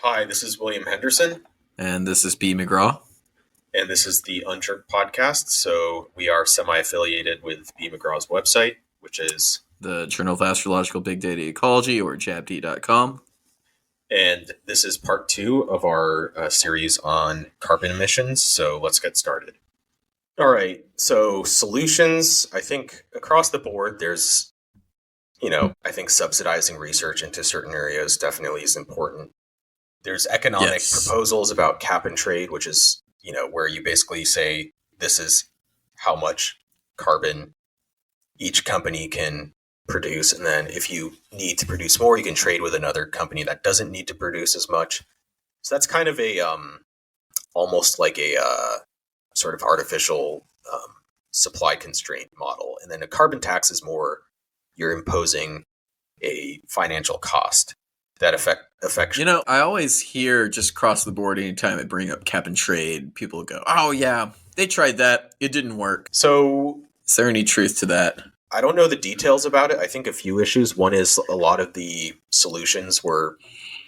Hi, this is William Henderson, And this is B. McGraw. and this is the Unjerked podcast. So we are semi-affiliated with B. McGraw's website, which is, The Journal of Astrological Big Data Ecology, or JABD.com. and this is part 2 of our series on carbon emissions. So let's get started. All right. So solutions, I think across the board, there's, I think subsidizing research into certain areas definitely is important. There's economic proposals about cap and trade, which is, where you basically say this is how much carbon each company can produce. And then if you need to produce more, you can trade with another company that doesn't need to produce as much. So that's kind of a almost like a sort of artificial supply constraint model. And then a carbon tax is more you're imposing a financial cost that affects. I always hear just across the board anytime I bring up cap and trade, people go, oh yeah, they tried that. It didn't work. So is there any truth to that? I don't know the details about it. I think a few issues. One is a lot of the solutions were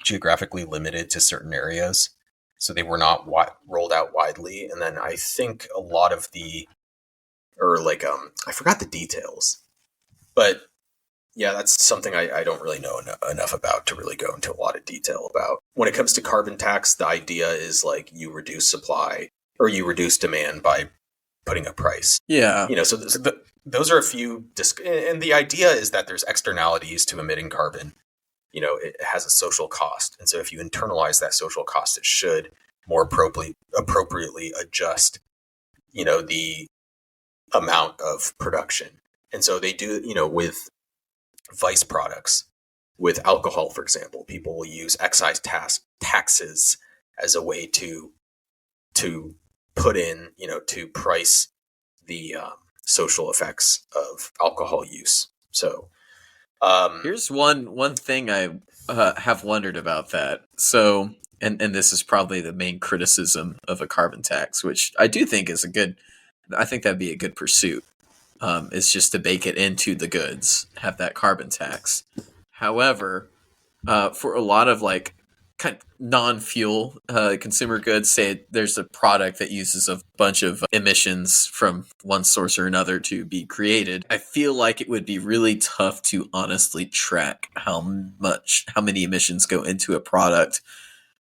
geographically limited to certain areas. So they were not rolled out widely. And then I think a lot of I forgot the details. But yeah, that's something I don't really know enough about to really go into a lot of detail about. When it comes to carbon tax, the idea is like you reduce supply or you reduce demand by putting a price. Yeah. So those are a few, and the idea is that there's externalities to emitting carbon. It has a social cost. And so if you internalize that social cost, it should more appropriately adjust, the amount of production. And so they do, with vice products, with alcohol, for example, people will use excise taxes as a way to put in, to price the social effects of alcohol use. So here's one thing I have wondered about that. So, and this is probably the main criticism of a carbon tax, which I do think is I think that'd be a good pursuit. Is just to bake it into the goods, have that carbon tax. However, for a lot of kind of non-fuel consumer goods, say there's a product that uses a bunch of emissions from one source or another to be created, I feel like it would be really tough to honestly track how many emissions go into a product.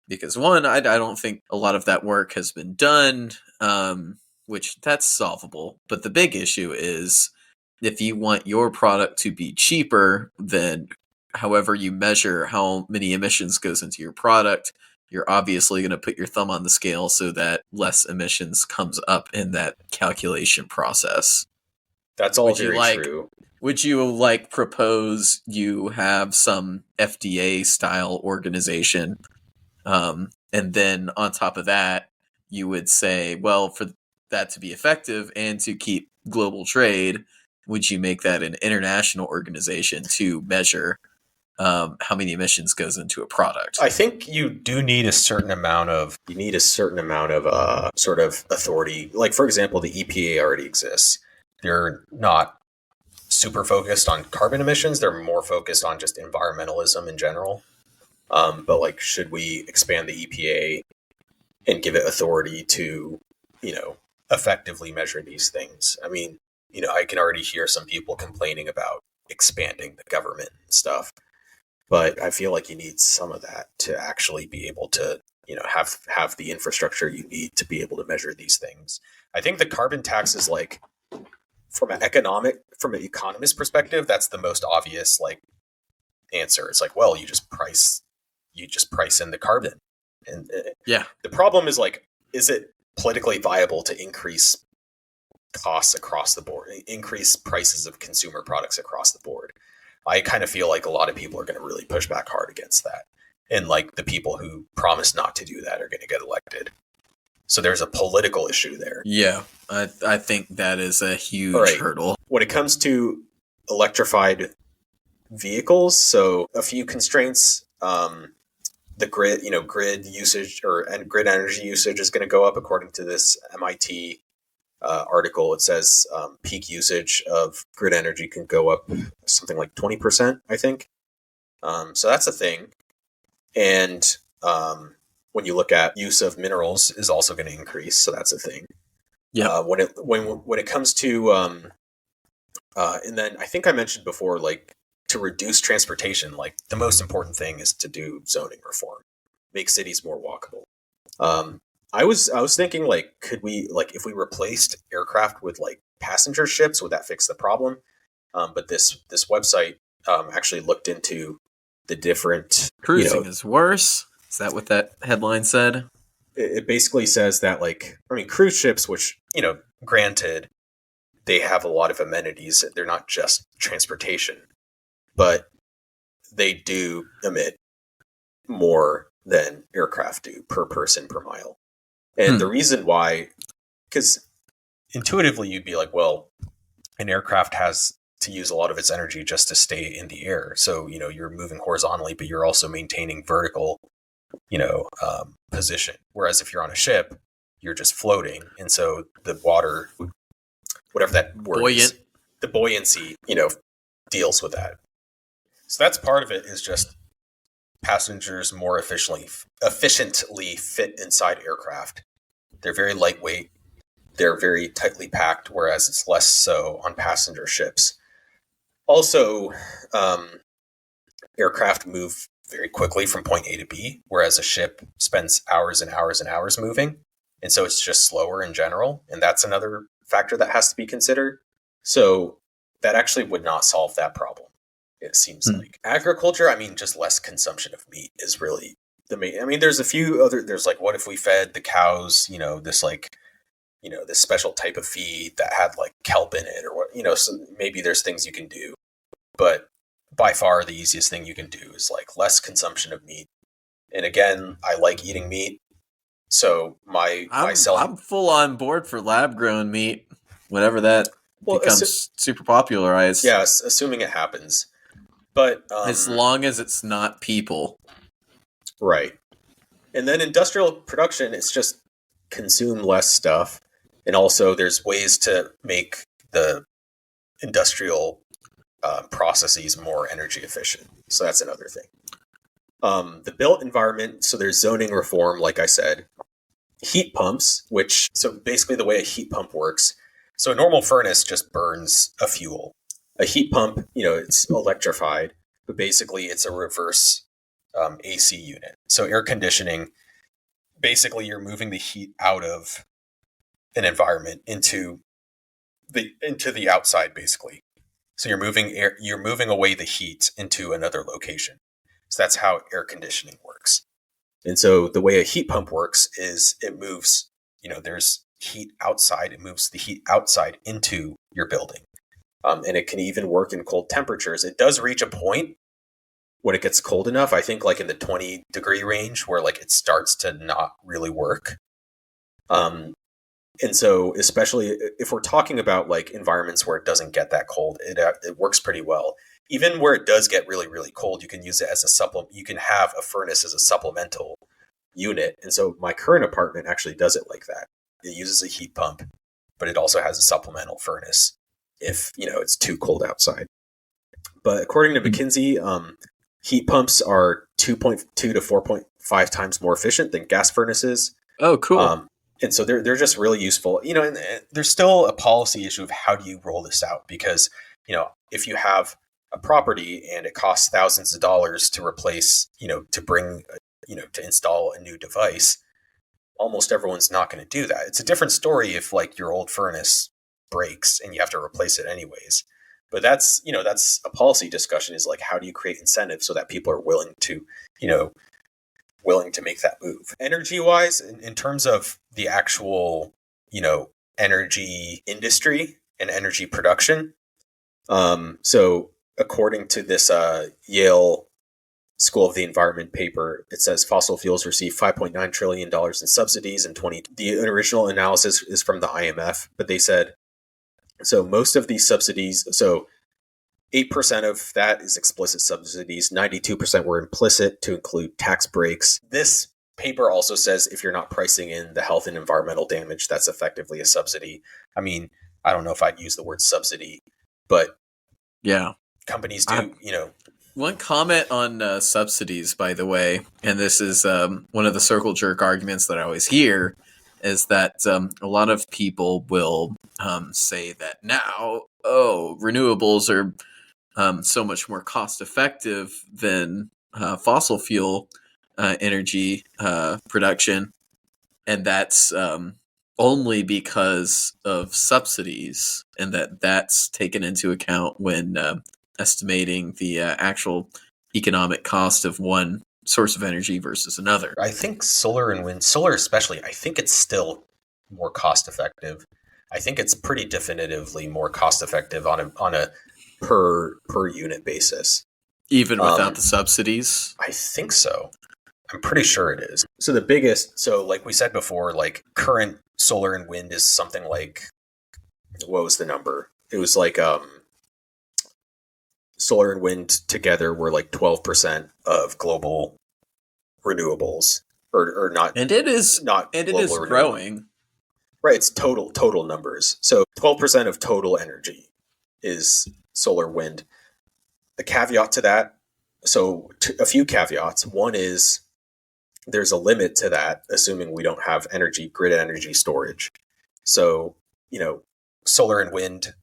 Because one, I don't think a lot of that work has been done, which that's solvable. But the big issue is if you want your product to be cheaper, then however you measure how many emissions goes into your product, you're obviously going to put your thumb on the scale so that less emissions comes up in that calculation process. That's all very true. Would you propose you have some FDA style organization, and then on top of that, you would say, well, for that to be effective and to keep global trade, would you make that an international organization to measure how many emissions goes into a product? I think you do need a certain amount of sort of authority. Like, for example, the EPA already exists. They're not super focused on carbon emissions. They're more focused on just environmentalism in general. But should we expand the EPA and give it authority to, effectively measure these things? I mean, I can already hear some people complaining about expanding the government and stuff, but I feel like you need some of that to actually be able to, have the infrastructure you need to be able to measure these things. I think the carbon tax is from an economist perspective, that's the most obvious answer. It's well, you just price in the carbon. And yeah, the problem is is it politically viable to increase costs across the board, increase prices of consumer products across the board? I kind of feel like a lot of people are going to really push back hard against that. And the people who promise not to do that are going to get elected. So there's a political issue there. Yeah, I think that is a huge hurdle. When it comes to electrified vehicles, so a few constraints. The grid usage and grid energy usage is going to go up according to this MIT article. It says peak usage of grid energy can go up something like 20%, I think. So that's a thing. And when you look at use of minerals is also going to increase. So that's a thing. Yeah. When it comes to and then I think I mentioned before, like to reduce transportation, like the most important thing is to do zoning reform, make cities more walkable. I was thinking like, could we like if we replaced aircraft with like passenger ships, would that fix the problem? But this website actually looked into the different, Cruising is worse. Is that what that headline said? It basically says that like, I mean, cruise ships, which, granted, they have a lot of amenities. They're not just transportation, but they do emit more than aircraft do per person per mile. And the reason why, because intuitively you'd be like, well, an aircraft has to use a lot of its energy just to stay in the air. So, you're moving horizontally, but you're also maintaining vertical, position. Whereas if you're on a ship, you're just floating. And so the water, whatever that word is, the buoyancy, deals with that. So that's part of it, is just passengers more efficiently fit inside aircraft. They're very lightweight. They're very tightly packed, whereas it's less so on passenger ships. Also, aircraft move very quickly from point A to B, whereas a ship spends hours and hours and hours moving. And so it's just slower in general. And that's another factor that has to be considered. So that actually would not solve that problem, it seems like. Agriculture, I mean, just less consumption of meat is really the main. I mean, there's a few other, there's like, what if we fed the cows, this like, this special type of feed that had like kelp in it, or what, so maybe there's things you can do. But by far the easiest thing you can do is like less consumption of meat. And again, I like eating meat. So I'm full on board for lab grown meat, whenever that becomes super popularized. Yeah, assuming it happens. But as long as it's not people. Right. And then industrial production, it's just consume less stuff. And also there's ways to make the industrial processes more energy efficient. So that's another thing. The built environment, so there's zoning reform, like I said. Heat pumps, so basically the way a heat pump works. So a normal furnace just burns a fuel. A heat pump, it's electrified, but basically it's a reverse AC unit. So air conditioning, basically you're moving the heat out of an environment into the outside, basically. So you're moving away the heat into another location. So that's how air conditioning works. And so the way a heat pump works is it moves, there's heat outside. It moves the heat outside into your building. And it can even work in cold temperatures. It does reach a point when it gets cold enough, I think like in the 20-degree range, where like it starts to not really work. And so especially if we're talking about like environments where it doesn't get that cold, it works pretty well. Even where it does get really, really cold, you can use it as a supplement. You can have a furnace as a supplemental unit. And so my current apartment actually does it like that. It uses a heat pump, but it also has a supplemental furnace if, it's too cold outside. But according to McKinsey, heat pumps are 2.2 to 4.5 times more efficient than gas furnaces. Oh, cool. And so they're just really useful, and there's still a policy issue of how do you roll this out? Because, if you have a property and it costs thousands of dollars to replace, to bring, to install a new device, almost everyone's not going to do that. It's a different story if like your old furnace breaks and you have to replace it anyways. But that's a policy discussion, is like, how do you create incentives so that people are willing to make that move? Energy wise, in terms of the actual, energy industry and energy production. So according to this Yale School of the Environment paper, it says fossil fuels receive $5.9 trillion in subsidies in 2020. The original analysis is from the IMF, but they said, so most of these subsidies, so 8% of that is explicit subsidies, 92% were implicit to include tax breaks. This paper also says if you're not pricing in the health and environmental damage, that's effectively a subsidy. I mean, I don't know if I'd use the word subsidy, but yeah, companies do, One comment on subsidies, by the way, and this is one of the circle jerk arguments that I always hear, is that a lot of people will say that now, renewables are so much more cost effective than fossil fuel energy production, and that's only because of subsidies, and that's taken into account when estimating the actual economic cost of one source of energy versus another. I think solar and wind, solar especially, I think it's still more cost effective. I think it's pretty definitively more cost effective on a per unit basis. Even without the subsidies? I think so. I'm pretty sure it is. So the biggest, so like we said before, like current solar and wind is something like, what was the number? It was like solar and wind together were like 12% of global renewables, or not. And it is not, and it is growing. Right, it's total numbers. So 12% of total energy is solar wind. A caveat to that, so a few caveats. One is there's a limit to that, assuming we don't have grid energy storage. So, solar and wind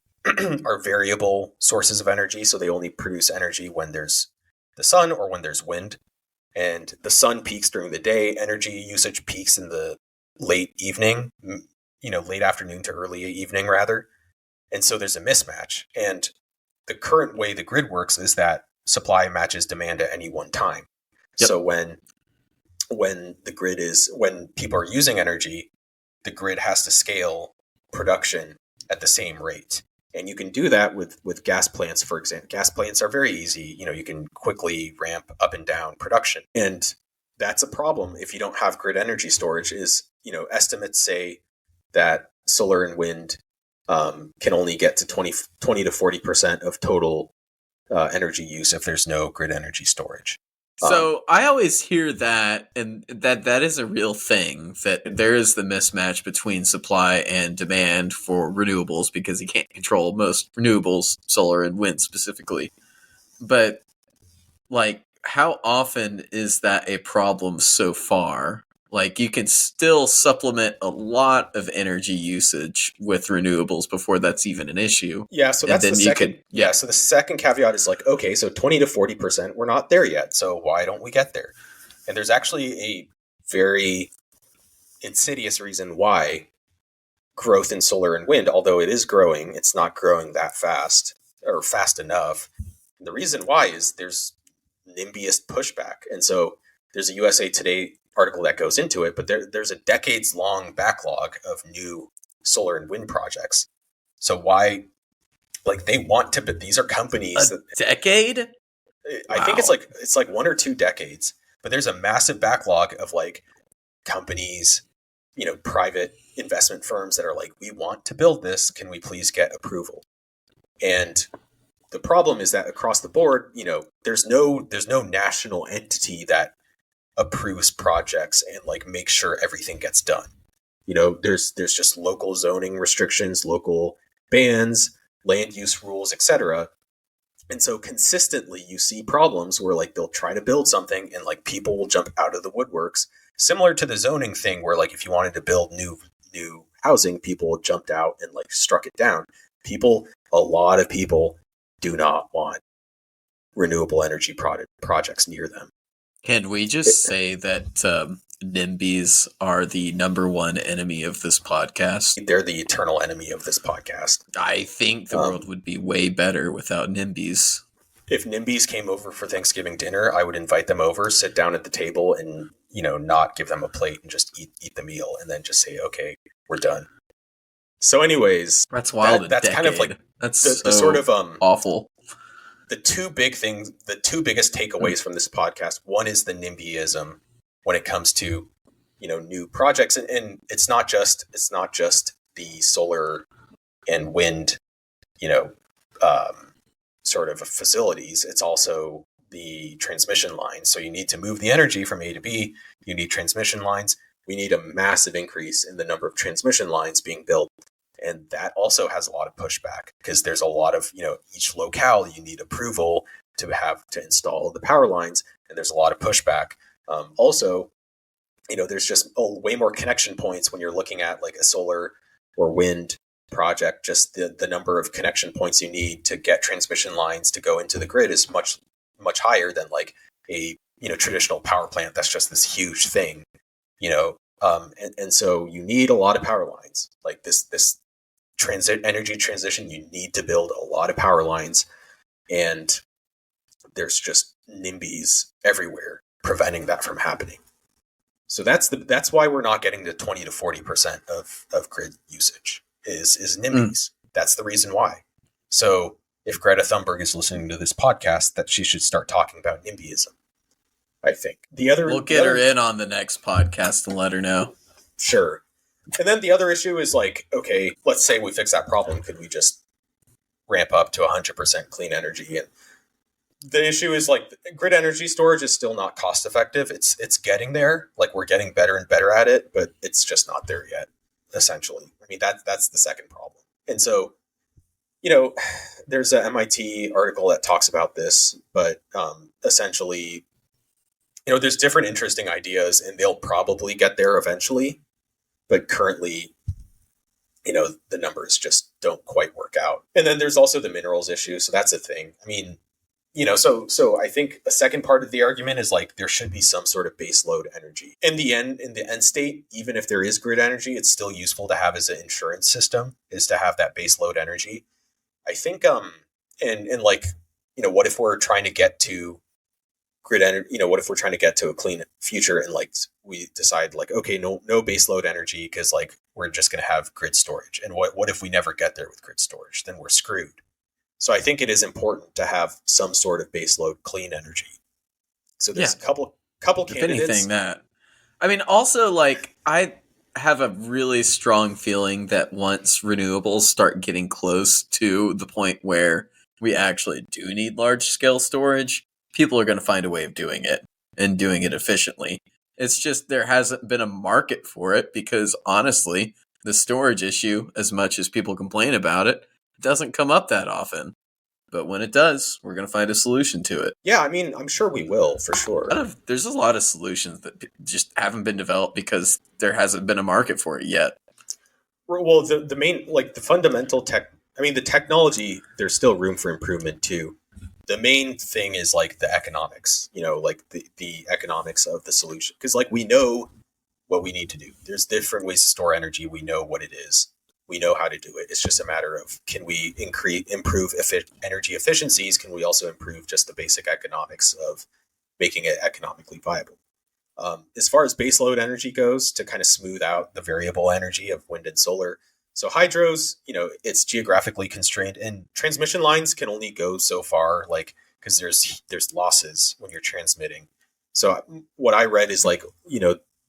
are variable sources of energy, so they only produce energy when there's the sun or when there's wind. And the sun peaks during the day, energy usage peaks in the late evening, late afternoon to early evening, rather. And so there's a mismatch. And the current way the grid works is that supply matches demand at any one time. Yep. So when people are using energy, the grid has to scale production at the same rate. And you can do that with gas plants, for example. Gas plants are very easy. You can quickly ramp up and down production. And that's a problem if you don't have grid energy storage. Estimates say that solar and wind can only get to 20 to 40% of total energy use if there's no grid energy storage. So I always hear that, and that is a real thing, that there is the mismatch between supply and demand for renewables because you can't control most renewables, solar and wind specifically. But, how often is that a problem so far? You can still supplement a lot of energy usage with renewables before that's even an issue. Yeah, so that's the second. So the second caveat is okay, so 20 to 40%, we're not there yet. So why don't we get there? And there's actually a very insidious reason why growth in solar and wind, although it is growing, it's not growing that fast or fast enough. And the reason why is there's NIMBYist pushback. And so there's a USA Today article that goes into it, but there's a decades-long backlog of new solar and wind projects. So why, they want to, but these are companies. Decade? I think it's like 1 or 2 decades, but there's a massive backlog of companies, private investment firms that are we want to build this. Can we please get approval? And the problem is that across the board, there's no national entity that approves projects and make sure everything gets done. There's just local zoning restrictions, local bans, land use rules, etc. And so consistently you see problems where they'll try to build something and people will jump out of the woodworks, similar to the zoning thing where if you wanted to build new housing, people jumped out and struck it down. A lot of people do not want renewable energy projects near them. Can we just say that NIMBYs are the number one enemy of this podcast? They're the eternal enemy of this podcast. I think the world would be way better without NIMBYs. If NIMBYs came over for Thanksgiving dinner, I would invite them over, sit down at the table, and not give them a plate and just eat the meal, and then just say, "Okay, we're done." So, anyways, that's wild. That's kind of that's the sort of awful. The two biggest takeaways from this podcast. One is the NIMBY-ism when it comes to, new projects. And it's not just the solar and wind, sort of facilities. It's also the transmission lines. So you need to move the energy from A to B. You need transmission lines. We need a massive increase in the number of transmission lines being built. And that also has a lot of pushback because there's a lot of, each locale you need approval to install the power lines, and there's a lot of pushback. Also, there's just way more connection points when you're looking at like a solar or wind project. Just the number of connection points you need to get transmission lines to go into the grid is much, much higher than like a traditional power plant that's just this huge thing, and so you need a lot of power lines. Like this energy transition, you need to build a lot of power lines, and there's just NIMBYs everywhere preventing that from happening. So that's why we're not getting the 20 to 40% of grid usage is NIMBYs. That's the reason why. So if Greta Thunberg is listening to this podcast, that she should start talking about NIMBYism, I think. We'll get her in on the next podcast and let her know. Sure. And then the other issue is like, okay, let's say we fix that problem. Could we just ramp up to 100% clean energy? And the issue is like grid energy storage is still not cost effective. It's getting there. Like we're getting better and better at it, but it's just not there yet, essentially. I mean, that's the second problem. And so, there's an MIT article that talks about this, but essentially, there's different interesting ideas and they'll probably get there eventually. But currently, the numbers just don't quite work out. And then there's also the minerals issue. So that's a thing. I mean, so I think a second part of the argument is like there should be some sort of base load energy. In the end state, even if there is grid energy, it's still useful to have as an insurance system, is to have that base load energy. I think, and like, what if we're trying to get to grid energy, what if we're trying to get to a clean future and like we decide like, okay, no base load energy because like we're just going to have grid storage. And what if we never get there with grid storage? Then we're screwed. So I think it is important to have some sort of base load clean energy. So there's a couple candidates. If anything, that. I mean, also like I have a really strong feeling that once renewables start getting close to the point where we actually do need large scale storage, people are going to find a way of doing it and doing it efficiently. It's just there hasn't been a market for it because honestly, the storage issue, as much as people complain about it, doesn't come up that often. But when it does, we're going to find a solution to it. Yeah, I mean, I'm sure we will, for sure. There's a lot of solutions that just haven't been developed because there hasn't been a market for it yet. Well, the main, like the fundamental the technology, there's still room for improvement too. The main thing is like the economics, like the economics of the solution. Because like we know what we need to do. There's different ways to store energy. We know what it is. We know how to do it. It's just a matter of, can we improve energy efficiencies? Can we also improve just the basic economics of making it economically viable? As far as baseload energy goes, to kind of smooth out the variable energy of wind and solar. So hydros, it's geographically constrained, and transmission lines can only go so far, like, because there's losses when you're transmitting. So what I read is like,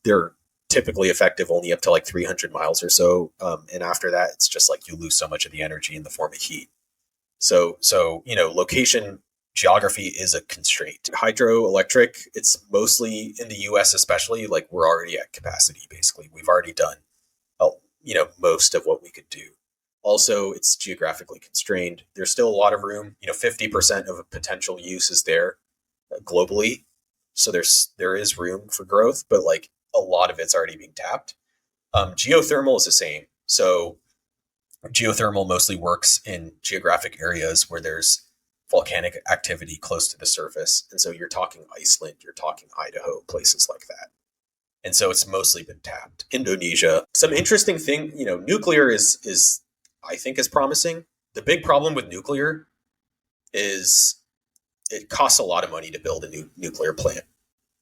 they're typically effective only up to like 300 miles or so. And after that, it's just like you lose so much of the energy in the form of heat. So location, geography is a constraint. Hydroelectric, it's mostly in the US, especially, like we're already at capacity, basically. We've already done, most of what we could do. Also, it's geographically constrained. There's still a lot of room. 50% of a potential use is there globally. So there is room for growth, but like a lot of it's already being tapped. Geothermal is the same. So geothermal mostly works in geographic areas where there's volcanic activity close to the surface. And so you're talking Iceland, you're talking Idaho, places like that. And so it's mostly been tapped. Indonesia. Some interesting thing, nuclear is I think is promising. The big problem with nuclear is it costs a lot of money to build a new nuclear plant.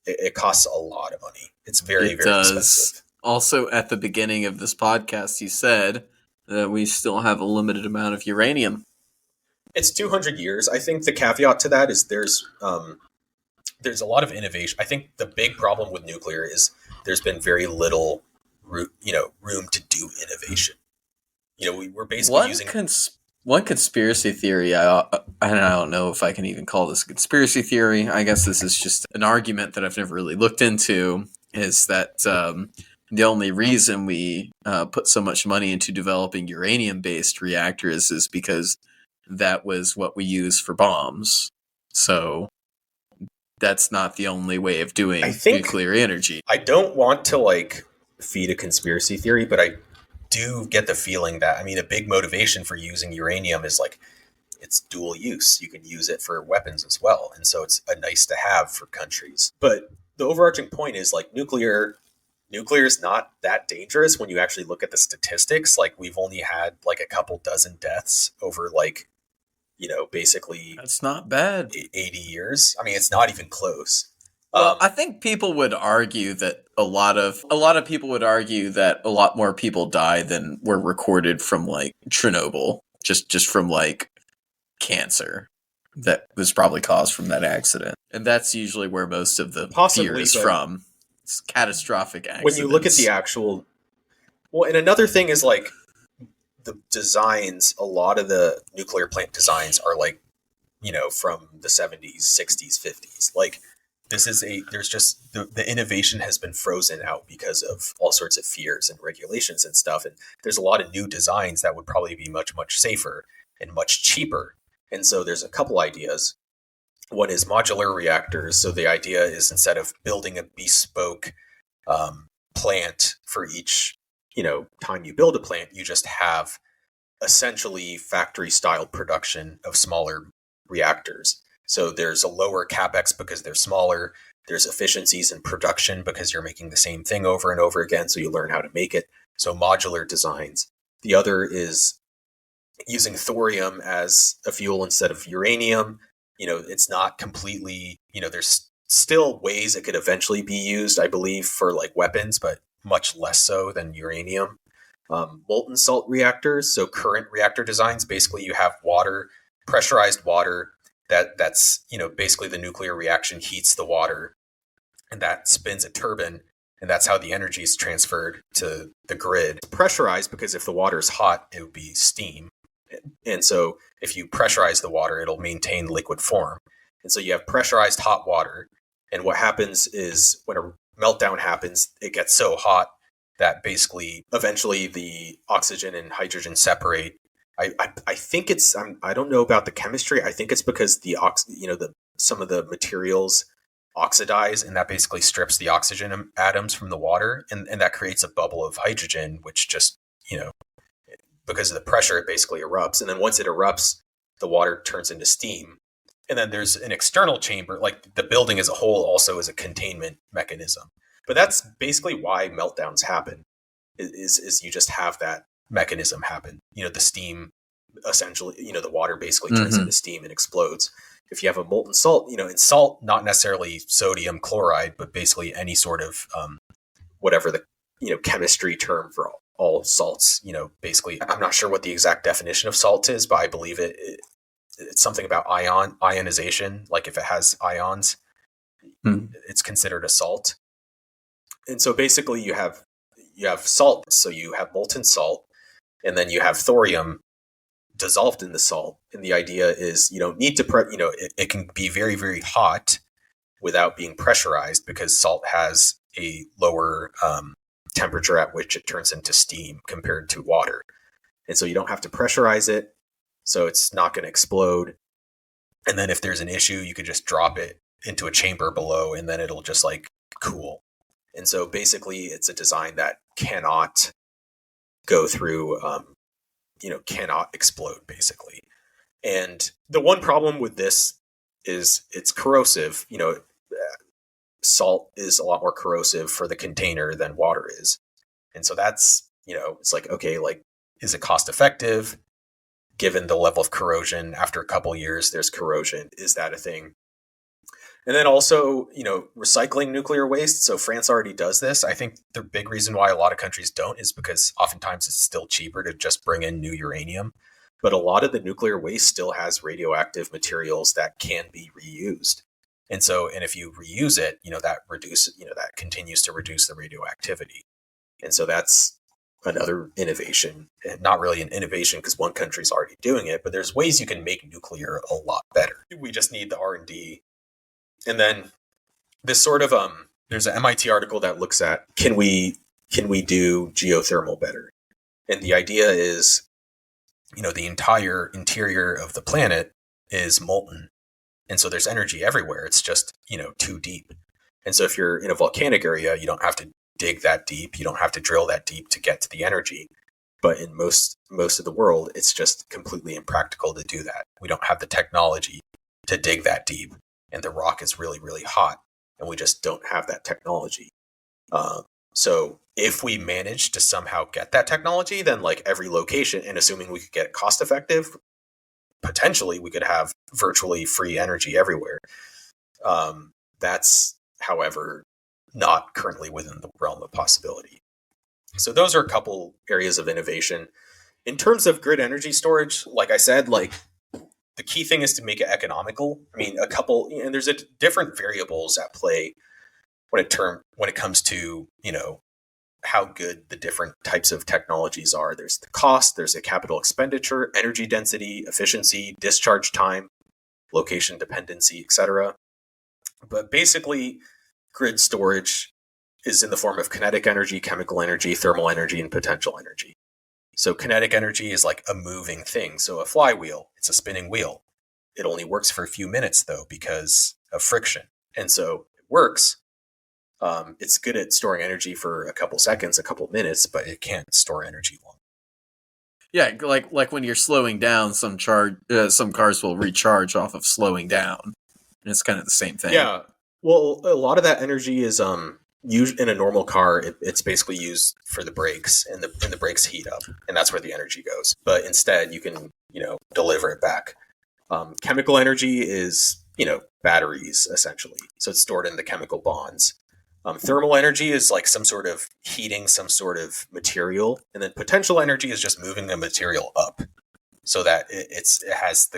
It costs a lot of money. It's very expensive. Also, at the beginning of this podcast, you said that we still have a limited amount of uranium. It's 200 years. I think the caveat to that is there's a lot of innovation. I think the big problem with nuclear is there's been very little room to do innovation. We're basically using one conspiracy theory. I don't know if I can even call this a conspiracy theory. I guess this is just an argument that I've never really looked into. Is that The only reason we put so much money into developing uranium-based reactors is because that was what we use for bombs. So that's not the only way of doing nuclear energy. I don't want to like feed a conspiracy theory, but I do get the feeling that, I mean, a big motivation for using uranium is like it's dual use. You can use it for weapons as well. And so it's a nice to have for countries. But the overarching point is like nuclear is not that dangerous when you actually look at the statistics. Like we've only had like a couple dozen deaths over like, you know, basically that's not bad. 80 years. I mean, it's not even close. Well, I think people would argue that a lot of people would argue that a lot more people die than were recorded from like Chernobyl, just from like cancer that was probably caused from that accident. And that's usually where most of the fear is from. It's catastrophic accidents. When you look at the actual, well, and another thing is like the designs, a lot of the nuclear plant designs are like, you know, from the 70s, 60s, 50s. Like there's just the innovation has been frozen out because of all sorts of fears and regulations and stuff. And there's a lot of new designs that would probably be much, much safer and much cheaper. And so there's a couple ideas. One is modular reactors. So the idea is instead of building a bespoke plant for each, you know, time you build a plant, you just have essentially factory style production of smaller reactors. So there's a lower capex because they're smaller. There's efficiencies in production because you're making the same thing over and over again. So you learn how to make it. So modular designs. The other is using thorium as a fuel instead of uranium. You know, it's not completely, you know, there's still ways it could eventually be used, I believe, for like weapons, but much less so than uranium. Molten salt reactors. So current reactor designs, basically you have water, pressurized water, that's, you know, basically the nuclear reaction heats the water and that spins a turbine. And that's how the energy is transferred to the grid. It's pressurized because if the water is hot, it would be steam. And so if you pressurize the water, it'll maintain liquid form. And so you have pressurized hot water. And what happens is when a meltdown happens, it gets so hot that basically eventually the oxygen and hydrogen separate. I think it's, I don't know about the chemistry. I think it's because some of the materials oxidize and that basically strips the oxygen atoms from the water. And that creates a bubble of hydrogen, which just, you know, because of the pressure, it basically erupts. And then once it erupts, the water turns into steam. And then there's an external chamber, like the building as a whole also is a containment mechanism. But that's basically why meltdowns happen, is you just have that mechanism happen. You know, the steam essentially, you know, the water basically turns into steam and explodes. If you have a molten salt, you know, and salt, not necessarily sodium chloride, but basically any sort of whatever the, you know, chemistry term for all salts, you know, basically, I'm not sure what the exact definition of salt is, but I believe it's something about ionization. Like if it has ions, it's considered a salt. And so basically you have salt. So you have molten salt and then you have thorium dissolved in the salt. And the idea is you don't need to, it can be very, very hot without being pressurized because salt has a lower temperature at which it turns into steam compared to water. And so you don't have to pressurize it. So it's not going to explode. And then if there's an issue, you could just drop it into a chamber below and then it'll just like cool. And so basically it's a design that cannot go through, cannot explode basically. And the one problem with this is it's corrosive. You know, salt is a lot more corrosive for the container than water is. And so that's, you know, it's like, okay, like, is it cost effective given the level of corrosion? After a couple years, there's corrosion. Is that a thing? And then also, you know, recycling nuclear waste. So France already does this. I think the big reason why a lot of countries don't is because oftentimes it's still cheaper to just bring in new uranium. But a lot of the nuclear waste still has radioactive materials that can be reused. And so, and if you reuse it, you know, that continues to reduce the radioactivity. And so that's another innovation. Not really an innovation because one country's already doing it, but there's ways you can make nuclear a lot better. We just need the R&D. And then this sort of, there's an MIT article that looks at, can we can we do geothermal better? And the idea is, the entire interior of the planet is molten. And so there's energy everywhere. It's just, too deep. And so if you're in a volcanic area, you don't have to dig that deep. You don't have to drill that deep to get to the energy. But in most of the world, it's just completely impractical to do that. We don't have the technology to dig that deep. And the rock is really, really hot. And we just don't have that technology. So if we manage to somehow get that technology, then like every location, and assuming we could get it cost effective, potentially we could have virtually free energy everywhere. That's, however, not currently within the realm of possibility. So those are a couple areas of innovation. In terms of grid energy storage, like I said, like the key thing is to make it economical. I mean, and there's different variables at play when it comes to, how good the different types of technologies are. There's the cost, there's a capital expenditure, energy density, efficiency, discharge time, location dependency, etc. But basically, grid storage is in the form of kinetic energy, chemical energy, thermal energy, and potential energy. So kinetic energy is like a moving thing. So a flywheel, it's a spinning wheel. It only works for a few minutes, though, because of friction. And so it works. It's good at storing energy for a couple seconds, a couple minutes, but it can't store energy long. Yeah, like when you're slowing down, some cars will recharge off of slowing down. And it's kind of the same thing. Yeah. Well, a lot of that energy is used in a normal car. It's basically used for the brakes, and the brakes heat up, and that's where the energy goes. But instead, you can deliver it back. Chemical energy is batteries essentially, so it's stored in the chemical bonds. Thermal energy is like some sort of heating some sort of material, and then potential energy is just moving the material up so that it has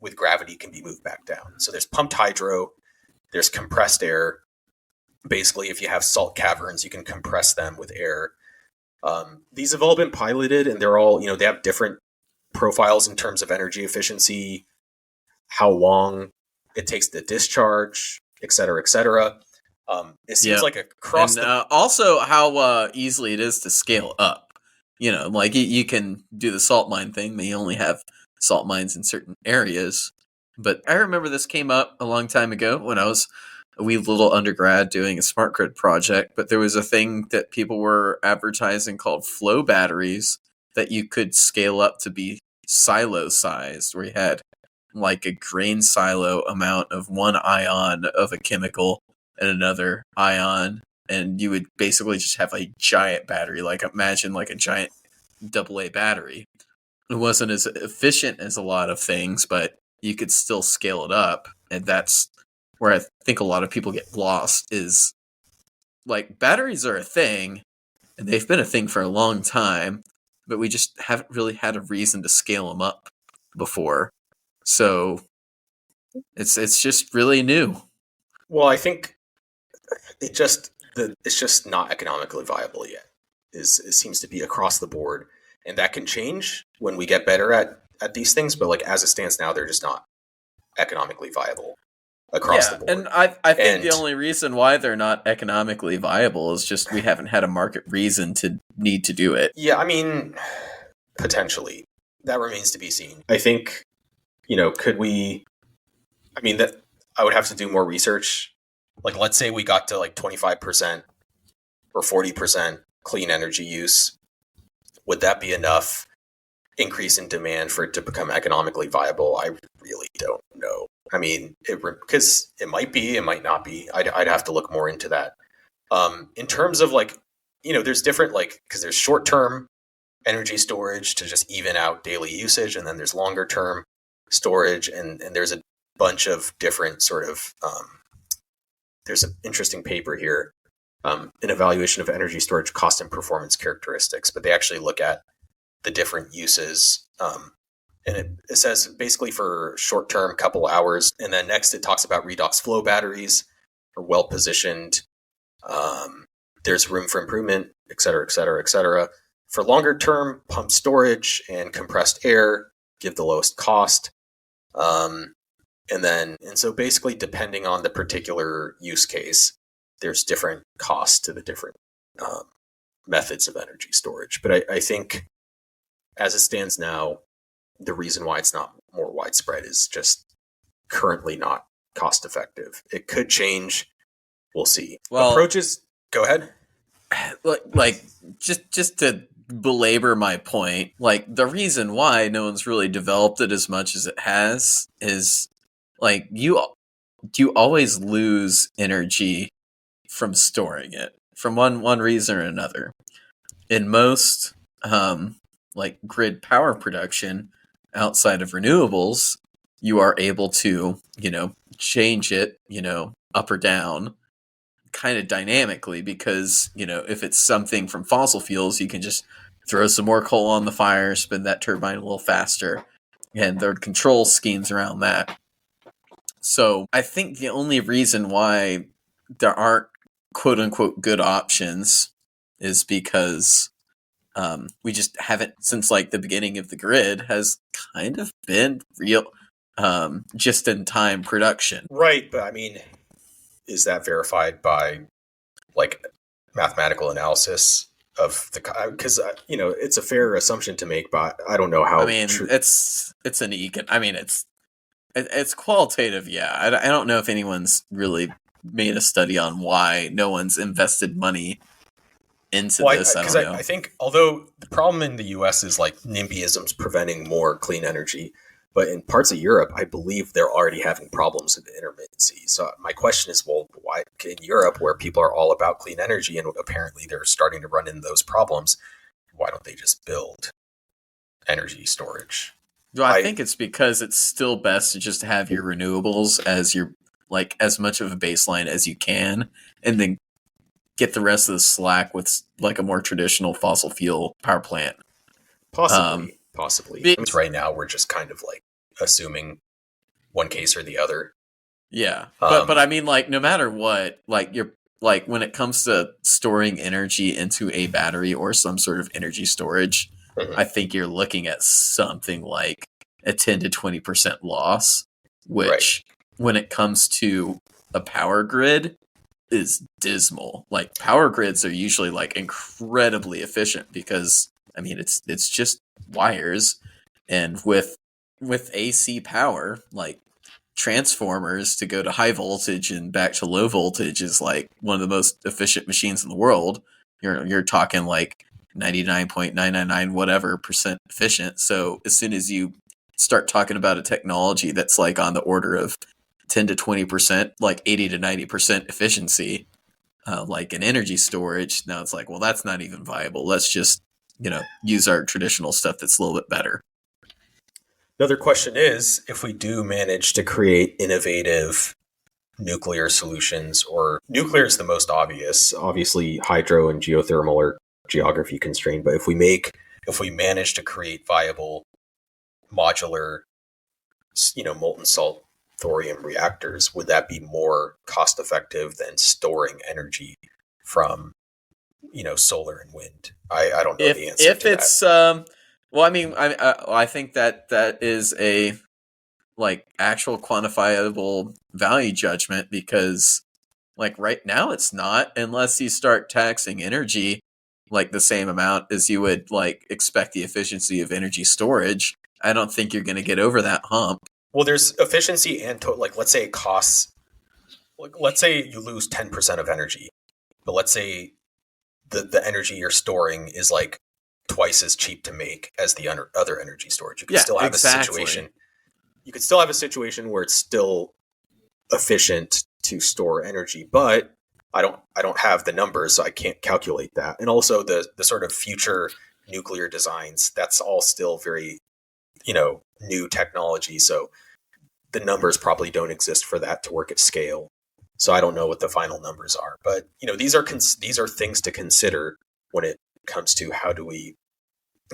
with gravity can be moved back down. So there's pumped hydro, there's compressed air. Basically, if you have salt caverns, you can compress them with air. These have all been piloted, and they're all they have different profiles in terms of energy efficiency, how long it takes to discharge, et cetera, et cetera. It seems like across also how easily it is to scale up. Like you can do the salt mine thing, but you only have salt mines in certain areas. But I remember this came up a long time ago when I was a wee little undergrad doing a smart grid project. But there was a thing that people were advertising called flow batteries that you could scale up to be silo sized, where you had like a grain silo amount of one ion of a chemical and another ion, and you would basically just have a giant battery. Like imagine like a giant AA battery. It wasn't as efficient as a lot of things, but you could still scale it up, and that's where I think a lot of people get lost. Is like batteries are a thing, and they've been a thing for a long time, but we just haven't really had a reason to scale them up before. So it's just really new. Well, I think it's just not economically viable yet. It seems to be across the board, and that can change when we get better at these things. But like as it stands now, they're just not economically viable across the board. And I think the only reason why they're not economically viable is just we haven't had a market reason to need to do it. Yeah, I mean, potentially that remains to be seen. I think could we? I mean, that I would have to do more research. Like, let's say we got to like 25% or 40% clean energy use. Would that be enough increase in demand for it to become economically viable? I really don't know. I mean, because it might be, it might not be. I'd have to look more into that. In terms of like, there's different because there's short-term energy storage to just even out daily usage, and then there's longer-term storage, and there's a bunch of different sort of there's an interesting paper here, an evaluation of energy storage cost and performance characteristics, but they actually look at the different uses. And it says basically for short term, couple hours. And then next it talks about redox flow batteries are well positioned. There's room for improvement, et cetera, et cetera, et cetera. For longer term, pump storage and compressed air give the lowest cost. And so basically depending on the particular use case, there's different costs to the different methods of energy storage. But I think as it stands now, the reason why it's not more widespread is just currently not cost effective. It could change. We'll see. Well, approaches. Go ahead. Like just to belabor my point, like the reason why no one's really developed it as much as it has is like you always lose energy from storing it from one reason or another. In most like grid power production outside of renewables, you are able to, change it, up or down kind of dynamically because, if it's something from fossil fuels, you can just throw some more coal on the fire, spin that turbine a little faster, and there are control schemes around that. So I think the only reason why there aren't quote unquote good options is because we just haven't, since like the beginning of the grid, has kind of been real just in time production. Right, but I mean, is that verified by like mathematical analysis of the, because it's a fair assumption to make, but I don't know how. I mean, it's qualitative. Yeah, I don't know if anyone's really made a study on why no one's invested money into this. I don't know. I think although the problem in the U.S. is like NIMBYism's preventing more clean energy, but in parts of Europe, I believe they're already having problems with intermittency. So my question is, well, why in Europe, where people are all about clean energy and apparently they're starting to run into those problems, why don't they just build energy storage? Well, I think it's because it's still best to just have your renewables as your like as much of a baseline as you can, and then get the rest of the slack with like a more traditional fossil fuel power plant. Possibly. Because right now we're just kind of like assuming one case or the other. Yeah, but I mean, like no matter what, like you're like when it comes to storing energy into a battery or some sort of energy storage, I think you're looking at something like a 10 to 20% loss, which when it comes to a power grid is dismal. Like power grids are usually like incredibly efficient because I mean it's just wires, and with AC power, like transformers to go to high voltage and back to low voltage is like one of the most efficient machines in the world. You're talking like 99.999 whatever percent efficient. So as soon as you start talking about a technology that's like on the order of 10 to 20%, like 80 to 90% efficiency, like an energy storage, now it's like, well, that's not even viable. Let's just, use our traditional stuff that's a little bit better. Another question is, if we do manage to create innovative nuclear solutions, or nuclear is the most obvious, obviously hydro and geothermal are geography constrained, but if we manage to create viable modular, molten salt thorium reactors, would that be more cost effective than storing energy from, solar and wind? I don't know the answer. If it's well, I mean, I think that is a like actual quantifiable value judgment, because like right now it's not, unless you start taxing energy like the same amount as you would like expect the efficiency of energy storage. I don't think you're going to get over that hump. Well, there's efficiency and like let's say it costs, let's say you lose 10% of energy, but let's say the energy you're storing is like twice as cheap to make as the other energy storage. You could still have a situation. You could still have a situation where it's still efficient to store energy, but I don't have the numbers, so I can't calculate that. And also the sort of future nuclear designs, that's all still very, new technology. So the numbers probably don't exist for that to work at scale. So I don't know what the final numbers are, but these are things to consider when it comes to how do we,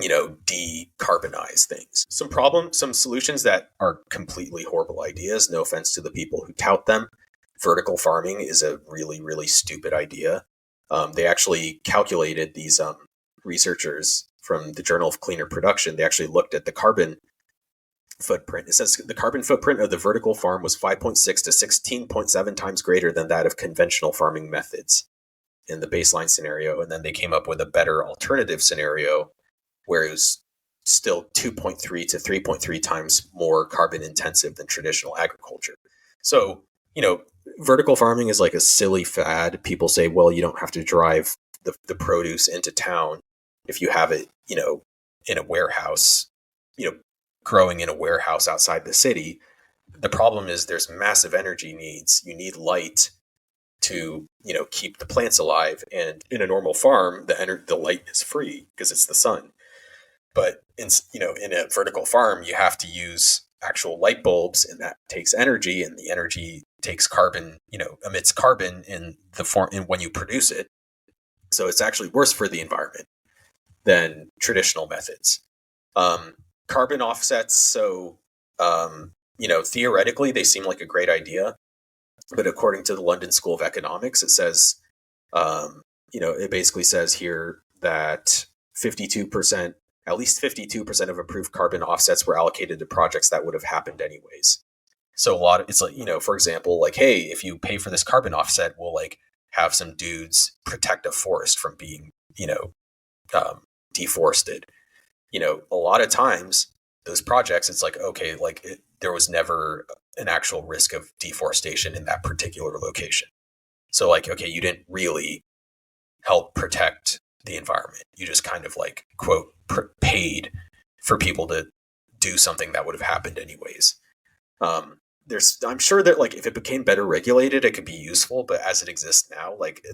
decarbonize things. Some solutions that are completely horrible ideas. No offense to the people who tout them. Vertical farming is a really, really stupid idea. They actually calculated, these researchers from the Journal of Cleaner Production, they actually looked at the carbon footprint. It says the carbon footprint of the vertical farm was 5.6 to 16.7 times greater than that of conventional farming methods. in the baseline scenario, and then they came up with a better alternative scenario where it was still 2.3 to 3.3 times more carbon intensive than traditional agriculture. So, vertical farming is like a silly fad. People say, well, you don't have to drive the produce into town if you have it, in a warehouse, growing in a warehouse outside the city. The problem is there's massive energy needs. You need light to, keep the plants alive. And in a normal farm, the light is free because it's the sun. But in a vertical farm, you have to use actual light bulbs, and that takes energy, and the energy takes carbon, emits carbon in the form in when you produce it. So it's actually worse for the environment than traditional methods. Carbon offsets. So, theoretically, they seem like a great idea, but according to the London School of Economics, it says, it basically says here that 52%, at least 52% of approved carbon offsets were allocated to projects that would have happened anyways. So it's like, for example, like, hey, if you pay for this carbon offset, we'll like have some dudes protect a forest from being, deforested. A lot of times those projects, it's like, okay, there was never an actual risk of deforestation in that particular location. So like, okay, you didn't really help protect the environment. You just kind of like, quote, paid for people to do something that would have happened anyways. I'm sure that like if it became better regulated, it could be useful, but as it exists now, like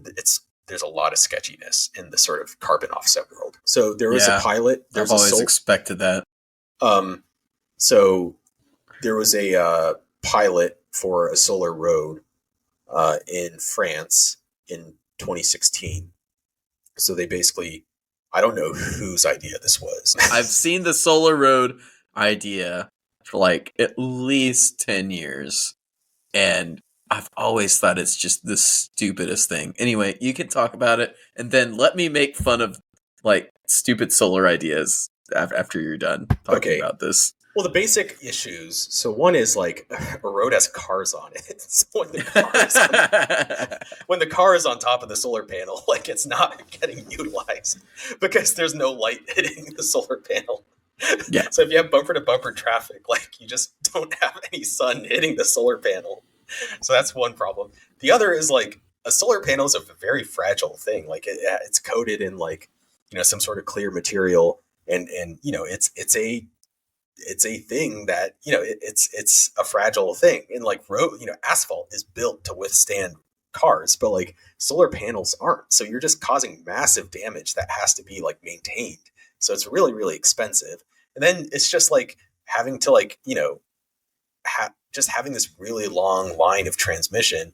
there's a lot of sketchiness in the sort of carbon offset world. So there was a pilot. I've always expected that. So there was a pilot for a solar road in France in 2016. So they basically, I don't know whose idea this was. I've seen the solar road idea for like at least 10 years, and I've always thought it's just the stupidest thing. Anyway, you can talk about it, and then let me make fun of like stupid solar ideas after you're done talking about this. Well, the basic issues. So one is like a road has cars on it. So when the car is on top of the solar panel, like it's not getting utilized because there's no light hitting the solar panel. Yeah. So if you have bumper to bumper traffic, like you just don't have any sun hitting the solar panel. So that's one problem. The other is like a solar panel is a very fragile thing. Like it's coated in like, some sort of clear material, and it's a thing that, it's a fragile thing. And like asphalt is built to withstand cars, but like solar panels aren't. So you're just causing massive damage that has to be like maintained. So it's really, really expensive. And then it's just like having to like, just having this really long line of transmission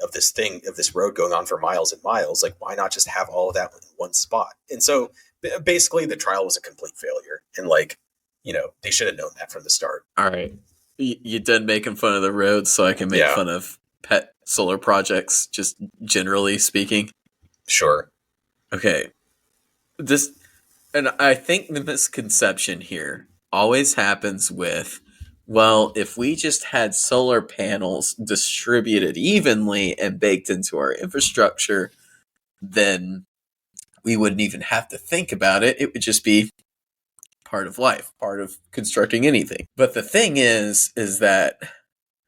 of this road going on for miles and miles. Like, why not just have all of that in one spot? And so basically the trial was a complete failure. And like, they should have known that from the start. All right. You done making fun of the roads, so I can make fun of pet solar projects, just generally speaking. Sure. Okay. And I think the misconception here always happens with, well, if we just had solar panels distributed evenly and baked into our infrastructure, then we wouldn't even have to think about it. It would just be part of life, part of constructing anything. But the thing is that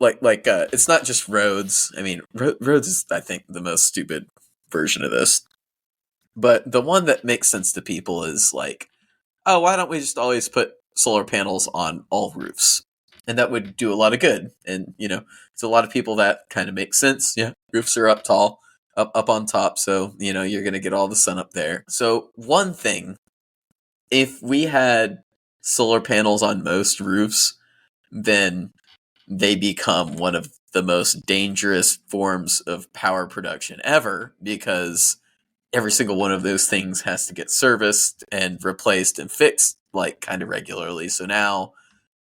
it's not just roads. I mean, roads is, I think, the most stupid version of this. But the one that makes sense to people is like, oh, why don't we just always put solar panels on all roofs? And that would do a lot of good. And, it's a lot of people that kind of makes sense. Yeah, roofs are up tall, up on top. So, you're going to get all the sun up there. So one thing, if we had solar panels on most roofs, then they become one of the most dangerous forms of power production ever, because every single one of those things has to get serviced and replaced and fixed like kind of regularly. So now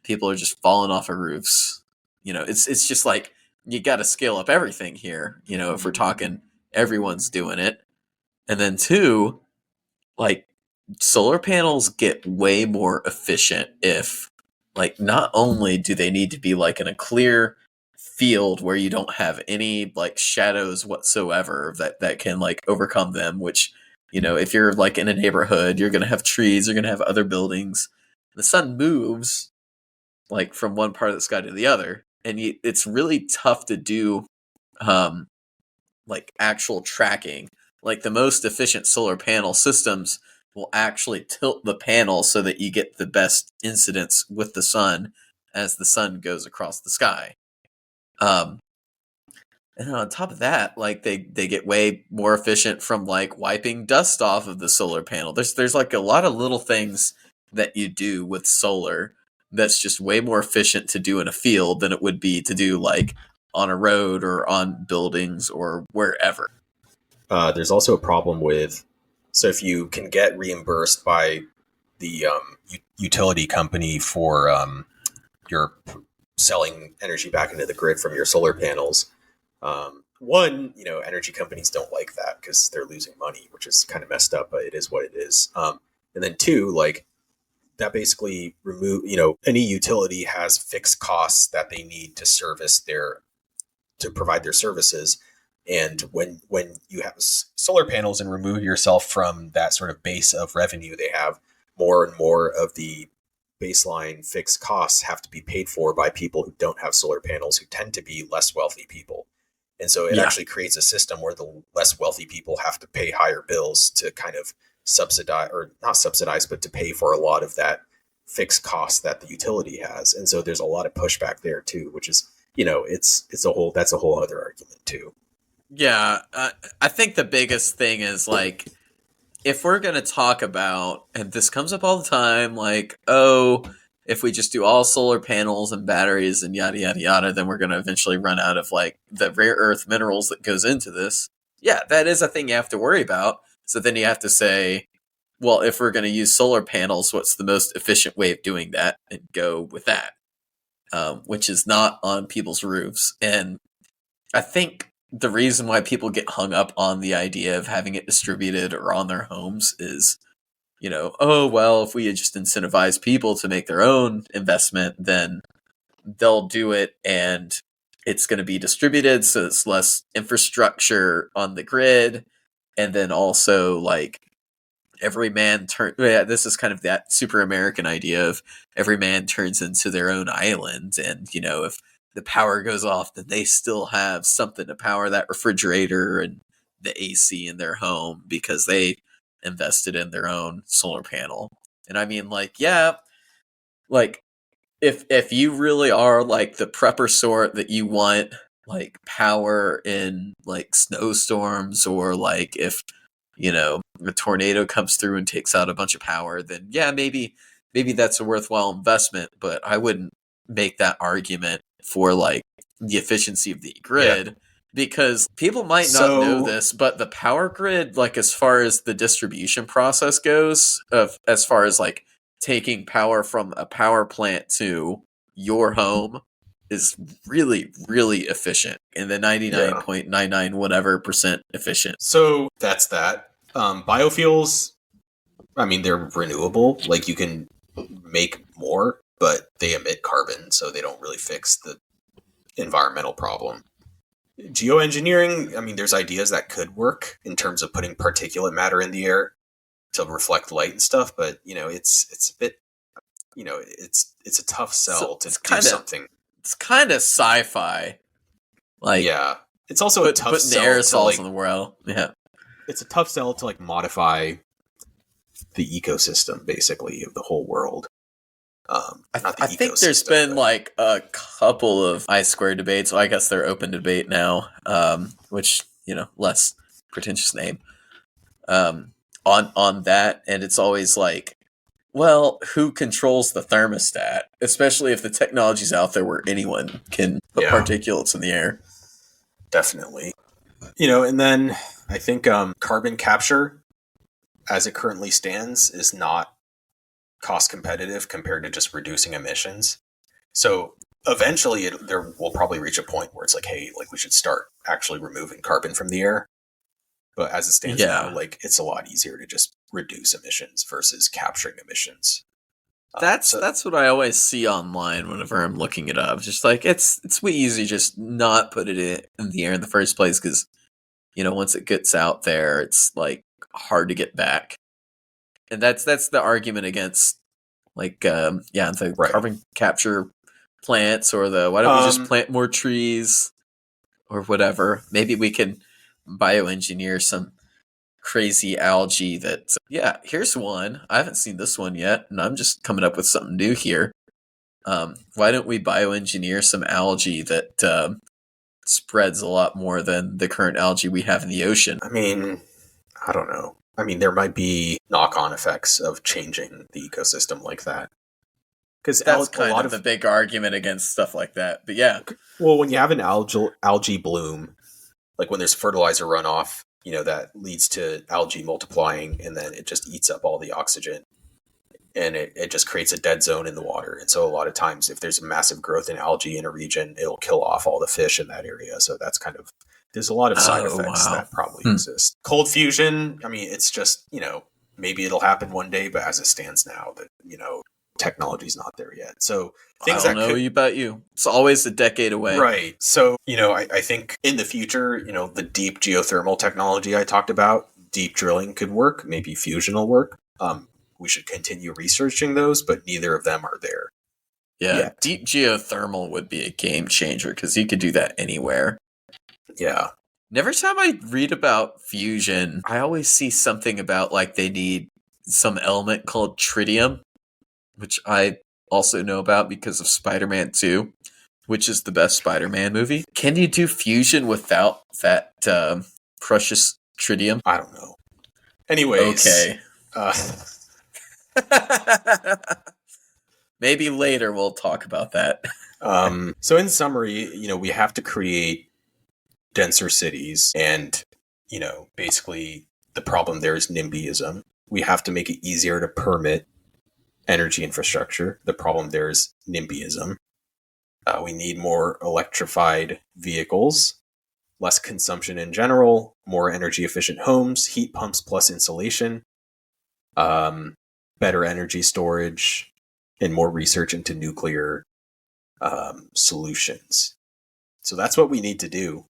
people are just falling off of roofs. It's just like, you got to scale up everything here. If we're talking everyone's doing it. And then two, like, solar panels get way more efficient if, like, not only do they need to be like in a clear field where you don't have any like shadows whatsoever that can like overcome them, which, you know, if you're like in a neighborhood, you're going to have trees, you're going to have other buildings. The sun moves like from one part of the sky to the other, and it's really tough to do um like actual tracking. Like the most efficient solar panel systems will actually tilt the panel so that you get the best incidence with the sun as the sun goes across the sky. Um, and then on top of that, like they get way more efficient from like wiping dust off of the solar panel. There's like a lot of little things that you do with solar that's just way more efficient to do in a field than it would be to do like on a road or on buildings or wherever. There's also a problem with, so if you can get reimbursed by the utility company for your selling energy back into the grid from your solar panels, one, you know, energy companies don't like that because they're losing money, which is kind of messed up, but it is what it is. And then two, like that basically remove, you know, any utility has fixed costs that they need to service to provide their services. And when you have solar panels and remove yourself from that sort of base of revenue they have, more and more of the baseline fixed costs have to be paid for by people who don't have solar panels, who tend to be less wealthy people. And so it actually creates a system where the less wealthy people have to pay higher bills to kind of subsidize, or not subsidize, but to pay for a lot of that fixed cost that the utility has. And so there's a lot of pushback there too, which is, you know, that's a whole other argument too. Yeah, I think the biggest thing is like, if we're going to talk about, and this comes up all the time, like, oh, if we just do all solar panels and batteries and yada, yada, yada, then we're going to eventually run out of like the rare earth minerals that goes into this. Yeah, that is a thing you have to worry about. So then you have to say, well, if we're going to use solar panels, what's the most efficient way of doing that? And go with that, which is not on people's roofs. And I think the reason why people get hung up on the idea of having it distributed or on their homes is, you know, oh, well, if we had just incentivize people to make their own investment, then they'll do it and it's going to be distributed. So it's less infrastructure on the grid. And then also, like, every man this is kind of that super American idea of every man turns into their own island. And, you know, if the power goes off, then they still have something to power that refrigerator and the AC in their home because they invested in their own solar panel. And I mean, like, yeah, like if you really are like the prepper sort that you want like power in like snowstorms, or like if, you know, a tornado comes through and takes out a bunch of power, then yeah, maybe that's a worthwhile investment. But I wouldn't make that argument for like the efficiency of the grid, because people might not know this, but the power grid, like as far as the distribution process goes, of as far as like taking power from a power plant to your home, is really, really efficient, and the 99.99 whatever percent efficient. So that's that. Biofuels, I mean, they're renewable. Like you can make more, but they emit carbon, so they don't really fix the environmental problem. Geoengineering, I mean, there's ideas that could work in terms of putting particulate matter in the air to reflect light and stuff, but you know, it's a bit, you know, it's a tough sell to do something. It's kind of sci-fi. Like, yeah, it's also a tough sell aerosols to like, in the world. Yeah, it's a tough sell to like modify the ecosystem, basically, of the whole world. I think there's been like a couple of I-squared debates. Well, I guess they're open debate now, which, you know, less pretentious name, on that, and it's always like, well, who controls the thermostat? Especially if the technology's out there where anyone can put particulates in the air. Definitely. You know, and then I think carbon capture, as it currently stands, is not cost competitive compared to just reducing emissions. So eventually there will probably reach a point where it's like, hey, like we should start actually removing carbon from the air. But as it stands now, like it's a lot easier to just reduce emissions versus capturing emissions. That's what I always see online whenever I'm looking it up. Just like it's way easy just not put it in the air in the first place because once it gets out there, it's like hard to get back. And that's the argument against the Right. carbon capture plants or the why don't we just plant more trees or whatever. Maybe we can bioengineer some crazy algae that here's one. I haven't seen this one yet, and I'm just coming up with something new here. Why don't we bioengineer some algae that spreads a lot more than the current algae we have in the ocean? I mean, I don't know. I mean, there might be knock-on effects of changing the ecosystem like that. Because that's kind of the big argument against stuff like that. But yeah. Well, when you have an algae bloom, like when there's fertilizer runoff, that leads to algae multiplying, and then it just eats up all the oxygen. And it just creates a dead zone in the water. And so a lot of times, if there's a massive growth in algae in a region, it'll kill off all the fish in that area. So that's there's a lot of side effects that probably exist. Cold fusion, I mean, it's just, maybe it'll happen one day, but as it stands now, that, technology's not there yet. So things I don't know about you. It's always a decade away. Right. So, I think in the future, the deep geothermal technology I talked about, deep drilling could work. Maybe fusion will work. We should continue researching those, but neither of them are there. Yeah. Yet. Deep geothermal would be a game changer because you could do that anywhere. Yeah. Every time I read about fusion, I always see something about like they need some element called tritium, which I also know about because of Spider-Man 2, which is the best Spider-Man movie. Can you do fusion without that precious tritium? I don't know. Anyways. Okay. Maybe later we'll talk about that. So in summary, we have to create denser cities, and basically the problem there is NIMBYism. We have to make it easier to permit energy infrastructure. The problem there is NIMBYism. We need more electrified vehicles, less consumption in general, more energy efficient homes, heat pumps plus insulation, better energy storage, and more research into nuclear solutions. So that's what we need to do.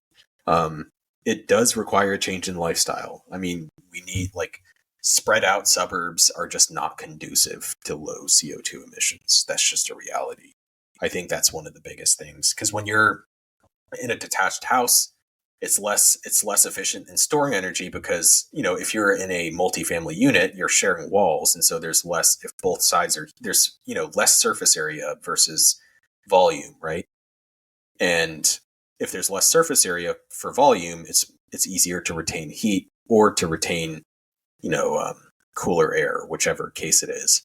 It does require a change in lifestyle. I mean, we need spread out suburbs are just not conducive to low CO2 emissions. That's just a reality. I think that's one of the biggest things, because when you're in a detached house, it's less efficient in storing energy because, if you're in a multifamily unit, you're sharing walls. And so there's less, if both sides there's less surface area versus volume, right? And if there's less surface area for volume, it's easier to retain heat or to retain, cooler air, whichever case it is.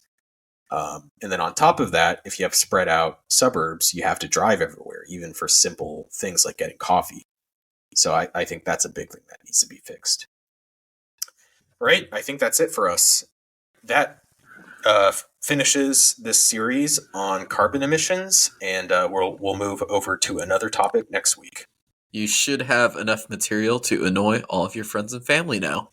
And then on top of that, if you have spread out suburbs, you have to drive everywhere, even for simple things like getting coffee. So I think that's a big thing that needs to be fixed. All right, I think that's it for us. That finishes this series on carbon emissions, and we'll move over to another topic next week. You should have enough material to annoy all of your friends and family now.